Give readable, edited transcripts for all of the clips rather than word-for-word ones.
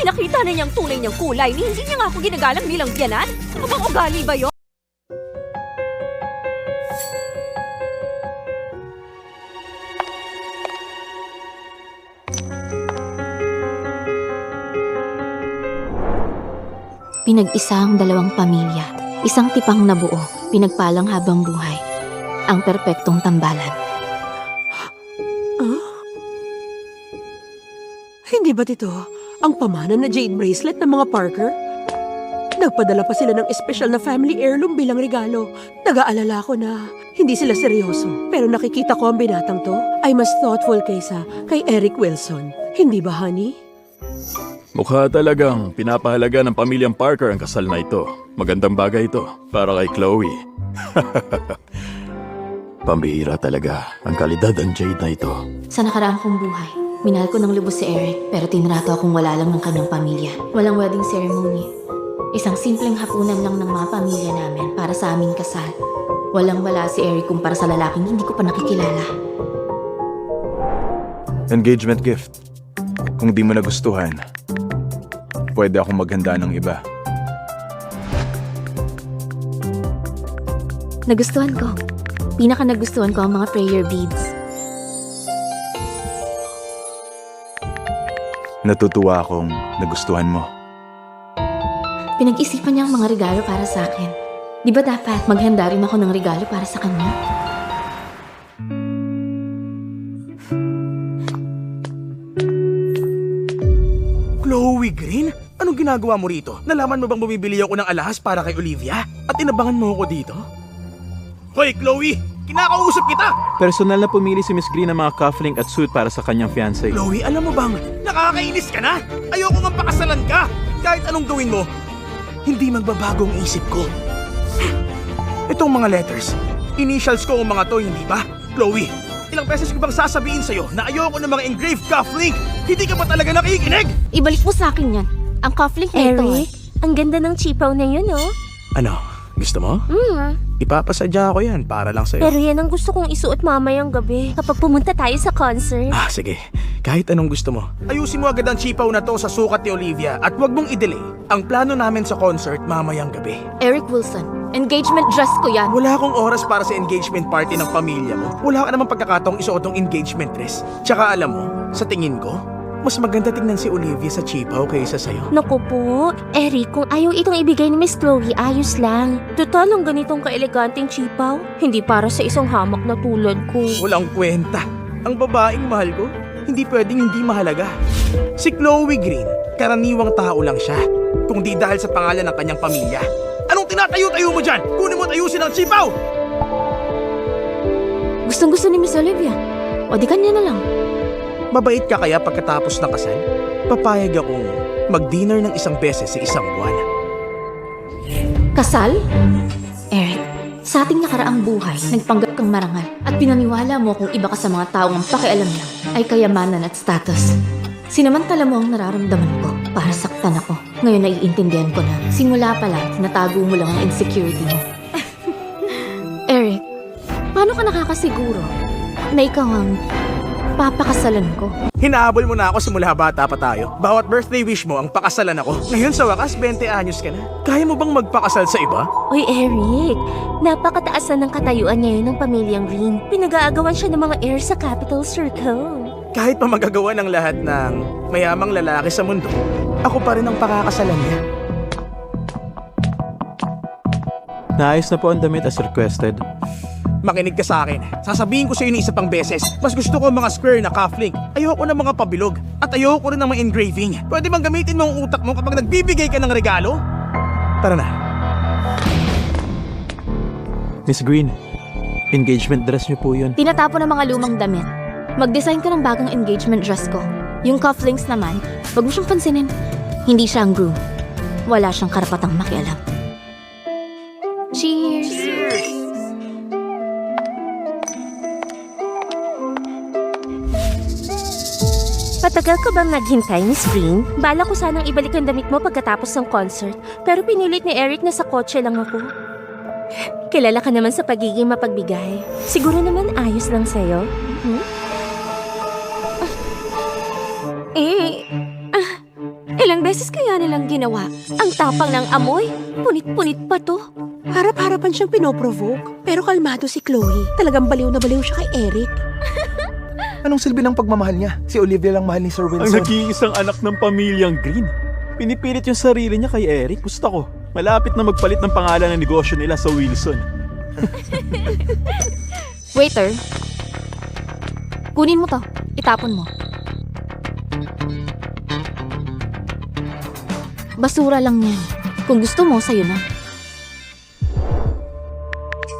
Pinakita na niyang tunay niyang kulay ni hindi niya nga ako ginagalang bilang biyanan. Ano bang ugali ba yun? Pinag-isa ang dalawang pamilya, isang tipang nabuo, pinagpalang habang buhay, ang perpektong tambalan. Hindi ba't ito ang pamana na jade bracelet ng mga Parker? Nagpadala pa sila ng espesyal na family heirloom bilang regalo. Nag-aalala ko na hindi sila seryoso. Pero nakikita ko ang binatang to ay mas thoughtful kaysa kay Eric Wilson. Hindi ba, honey? Mukha talagang pinapahalaga ng pamilyang Parker ang kasal na ito. Magandang bagay ito para kay Chloe. Pambihira talaga ang kalidad ng jade na ito. Sa nakaraang kong buhay, minahal ko ng lubos si Eric pero tinrato akong wala lang ng kanyang pamilya. Walang wedding ceremony. Isang simpleng hapunan lang ng mga pamilya namin para sa aming kasal. Walang-wala si Eric kumpara sa lalaking hindi ko pa nakikilala. Engagement gift. Kung di mo nagustuhan, pwede akong maghanda ng iba. Nagustuhan ko. Pinaka-nagustuhan ko ang mga prayer beads. Natutuwa akong nagustuhan mo. Pinag-isipan niya ang mga regalo para sa akin. Di ba dapat maghanda rin ako ng regalo para sa kanya? Chloe Green? Anong ginagawa mo rito? Nalaman mo bang bumibili ako ng alahas para kay Olivia? At inabangan mo ako dito? Hoy, Chloe! Kinakausap kita! Personal na pumili si Miss Green ng mga cufflink at suit para sa kanyang fiancé. Chloe, alam mo bang nakakainis ka na? Ayoko nga pakasalan ka! Kahit anong gawin mo, hindi magbabago ang isip ko. Itong mga letters, initials ko ang mga to, hindi ba? Chloe, ilang beses ko bang sasabihin sa'yo na ayoko ng mga engraved cufflink? Hindi ka ba talaga nakikinig? Ibalik mo sa akin yan. Ang cufflink na ito. Eric, ang ganda ng chipaw na yun, oh. Ano? Gusto mo? Ipapasadya ko yan para lang sa'yo. Pero yan ang gusto kong isuot mamayang gabi kapag pumunta tayo sa concert. Ah, sige. Kahit anong gusto mo. Ayusin mo agad ang chipaw na to sa sukat ni Olivia at huwag mong i-delay ang plano namin sa concert mamayang gabi. Eric Wilson, engagement dress ko yan. Wala akong oras para sa engagement party ng pamilya mo. Wala ka namang pagkakataong isuot ang engagement dress. Tsaka alam mo, sa tingin ko, mas maganda tingnan si Olivia sa chipaw kaysa sa'yo. Naku po, Eric, kung ayaw itong ibigay ni Miss Chloe, ayos lang. Total, ang ganitong kaeleganteng chipaw, hindi para sa isang hamak na tulad ko. Walang kwenta. Ang babaeng mahal ko, hindi pwedeng hindi mahalaga. Si Chloe Green, karaniwang tao lang siya. Kung di dahil sa pangalan ng kanyang pamilya. Anong tinatayo-tayo mo dyan? Kunin mo at ayusin ang chipaw! Gustong-gusto ni Miss Olivia. O di kanya na lang. Mabait ka kaya pagkatapos ng kasal? Papayag akong mag-dinner ng isang beses sa isang buwan. Kasal? Eric, sa ating nakaraang buhay, nagpanggap kang marangal at pinaniwala mo kung iba ka sa mga taong ang pakialam lang ay kayamanan at status. Sinamantala mo ang nararamdaman ko para saktan ako. Ngayon naiintindihan ko na simula pa lang natago mo lang ang insecurity mo. Eric, paano ka nakakasiguro na ikaw ang papakasalan ko? Hinahabol mo na ako simula bata pa tayo. Bawat birthday wish mo ang pakasalan ako. Ngayon sa wakas, 20 anyos ka na. Kaya mo bang magpakasal sa iba? Uy, Eric, napakataas na ng katayuan ngayon ng pamilyang Green. Pinag-aagawan siya ng mga heir sa Capital Circle. Kahit pa magagawa ng lahat ng mayamang lalaki sa mundo, ako pa rin ang pakakasalan niya. Naayos na po ang damit as requested. Makinig ka sa akin. Sasabihin ko sa iyo ni isa pang beses. Mas gusto ko ang mga square na cufflink. Ayoko ng mga pabilog. At ayoko rin ng mga engraving. Pwede bang gamitin mo ang utak mo kapag nagbibigay ka ng regalo? Tara na. Miss Green, engagement dress niyo po yun. Tinatapo ng mga lumang damit. Mag-design ka ng bagong engagement dress ko. Yung cufflinks naman, wag mo siyang pansinin. Hindi siya ang groom. Wala siyang karapatang makialam. Cheers! Patagal ka bang naghintay, Miss Green? Bala ko sanang ibalik ang damit mo pagkatapos ng concert. Pero pinilit ni Eric na sa kotse lang ako. Kilala ka naman sa pagiging mapagbigay. Siguro naman ayos lang sa'yo. Ilang beses kaya nilang ginawa? Ang tapang ng amoy. Punit-punit pa to. Harap-harapan siyang pinoprovoke. Pero kalmado si Chloe. Talagang baliw na baliw siya kay Eric. Anong silbi ng pagmamahal niya? Si Olivia lang mahal ni Sir Ang Wilson. nag-iisang anak ng pamilyang Green. Pinipilit yung sarili niya kay Eric. Gusto ko. Malapit na magpalit ng pangalan ng negosyo nila sa Wilson. Waiter, kunin mo to. Itapon mo. Basura lang yan. Kung gusto mo, sa'yo na.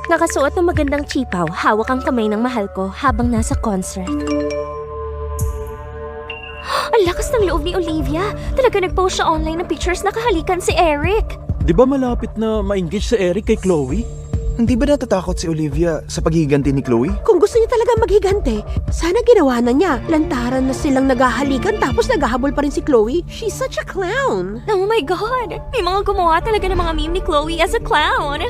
Nakasuot ng magandang chipaw, hawak ang kamay ng mahal ko habang nasa concert. Ang lakas ng loob ni Olivia. Talaga nag-post siya online ng pictures na kahalikan si Eric. Di ba malapit na ma-engage si Eric kay Chloe? Hindi ba natatakot si Olivia sa paghiganti ni Chloe? Kung gusto niya talaga maghigante, sana ginawa na niya. Lantaran na silang naghahalikan tapos naghahabol pa rin si Chloe. She's such a clown. Oh my God! May mga gumawa talaga ng mga meme ni Chloe as a clown.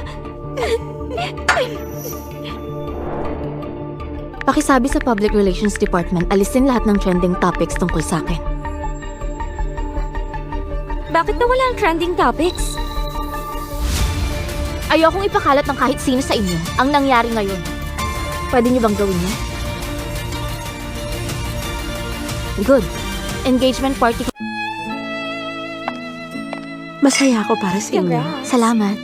Pakisabi sa Public Relations Department, alisin lahat ng trending topics tungkol sa akin. Bakit nawala ang trending topics? Ayokong ipakalat ng kahit sino sa inyo ang nangyari ngayon. Pwede niyo bang gawin niyo? Good. Engagement party. Masaya ako para sa inyo. Salamat.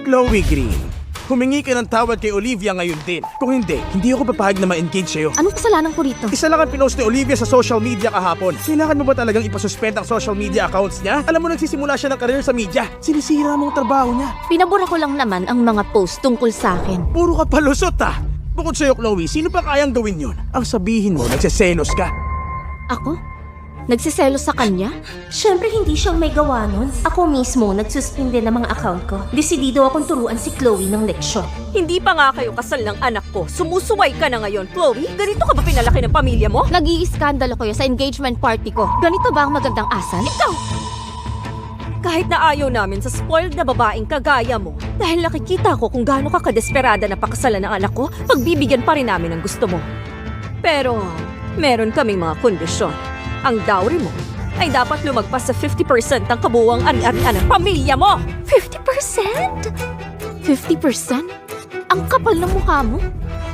Chloe Green, humingi ka ng tawad kay Olivia ngayon din. Kung hindi ako papahag na ma-engage sa'yo. Anong kasalanan ko rito? Isa lang ang pinost ni Olivia sa social media kahapon. Kailangan mo ba talagang ipasuspend ang social media accounts niya? Alam mo, nagsisimula siya ng career sa media. Sinisira mong trabaho niya. Pinabura ko lang naman ang mga post tungkol sa akin. Puro ka palusot ah. Bukod sa'yo, Chloe, sino pa kayang gawin yun? Ang sabihin mo, nagseselos ka. Ako? Nagsiselos sa kanya? Siyempre hindi siyang may gawa nun. Ako mismo nagsuspinde ng mga account ko. Desidido akong turuan si Chloe ng leksyon. Hindi pa nga kayo kasal ng anak ko. Sumusuway ka na ngayon, Chloe. Ganito ka ba pinalaki ng pamilya mo? Nag-iiskandalo kayo sa engagement party ko. Ganito ba ang magandang asal? Kahit na ayaw namin sa spoiled na babaeng kagaya mo, dahil nakikita ko kung gaano ka kadesperada na pakasalan ng anak ko, pagbibigyan pa rin namin ang gusto mo. Pero, meron kaming mga kondisyon. Ang dowry mo ay dapat lumagpas sa 50% ng kabuuang ari-arian ng pamilya mo! 50%? 50%? Ang kapal ng mukha mo.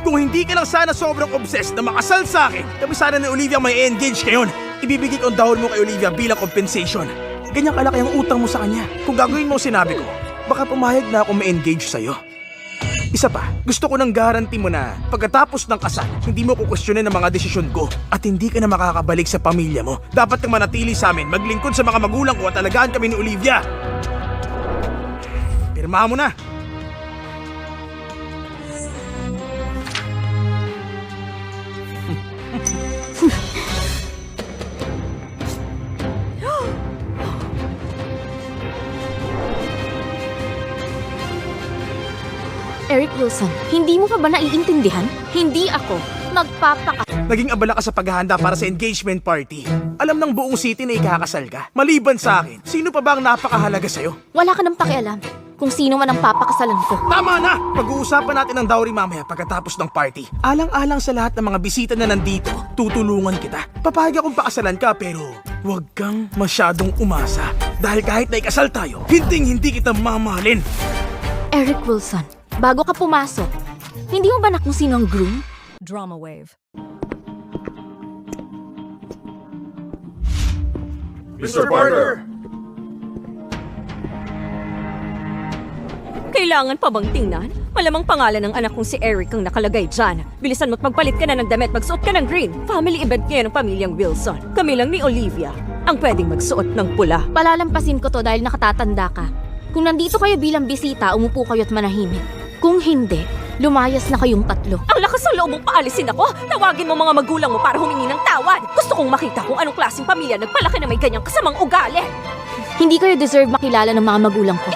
Kung hindi ka lang sana sobrang obsessed na makasal sa akin, kami sana ni Olivia may engage ngayon. Ibibigay ko ang dowry mo kay Olivia bilang compensation. Ganyang kalaki ang utang mo sa kanya. Kung gagawin mo sinabi ko, baka pumayag na ako ma-engage sa'yo. Isa pa, gusto ko ng guarantee mo na pagkatapos ng kasal, hindi mo kukwestiyonin ang mga desisyon ko at hindi ka na makakabalik sa pamilya mo. Dapat kang manatili sa amin, maglingkod sa mga magulang ko at alagaan kami ni Olivia. Pirmahan mo na. Eric Wilson, hindi mo pa ba naiintindihan? Hindi ako Naging abala ka sa paghahanda para sa engagement party. Alam ng buong city na ikakasal ka. Maliban sa akin, sino pa ba ang napakahalaga sa'yo? Wala ka nang pakialam kung sino man ang papakasalan ko. Tama na! Pag-uusapan natin ang dowry mamaya pagkatapos ng party. Alang-alang sa lahat ng mga bisita na nandito, tutulungan kita. Papayag akong pakasalan ka pero huwag kang masyadong umasa. Dahil kahit na ikasal tayo, hindi kita mamahalin. Eric Wilson, bago ka pumasok, hindi mo ba anak kung sino ang groom? Drama wave. Mr. Parker! Kailangan pa bang tingnan? Malamang pangalan ng anak kong si Eric ang nakalagay dyan. Bilisan mo't magpalit ka na ng damit, magsuot ka ng green. Family event ngayon ng pamilyang Wilson. Kami lang ni Olivia ang pwedeng magsuot ng pula. Palalampasin ko to dahil nakatatanda ka. Kung nandito kayo bilang bisita, umupo kayo at manahimik. Kung hindi, lumayas na kayong tatlo. Ang lakas ng loob mong paalisin ako! Tawagin mo mga magulang mo para humingi ng tawad! Gusto kong makita kung anong klaseng pamilya nagpalaki na may ganyang kasamang ugali! Hindi kayo deserve makilala ng mga magulang ko.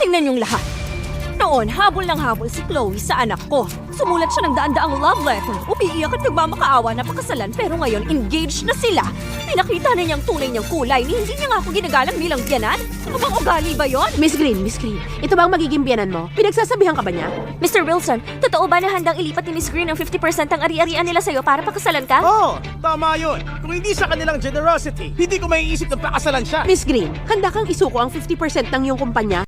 Tingnan yung lahat. Noong Noon, habol ng habol si Chloe sa anak ko. Sumulat siya ng daan-daang love letter. Umiiyak at nagmamakaawa na pakasalan pero ngayon engaged na sila. Pinakita na niyang tunay niyang kulay ni hindi niya nga ako ginagalang bilang biyanan. Ano bang ugali ba yon? Miss Green, ito ba ang magiging biyanan mo? Pinagsasabihan ka ba niya? Mr. Wilson, totoo ba na handang ilipat ni Miss Green ang 50% ng ari-arian nila sa'yo para pakasalan ka? Oo, tama yun. Kung hindi sa kanilang generosity, hindi ko maiisip na pakasalan siya. Miss Green, handa kang isuko ang 50% ng iyong kumpanya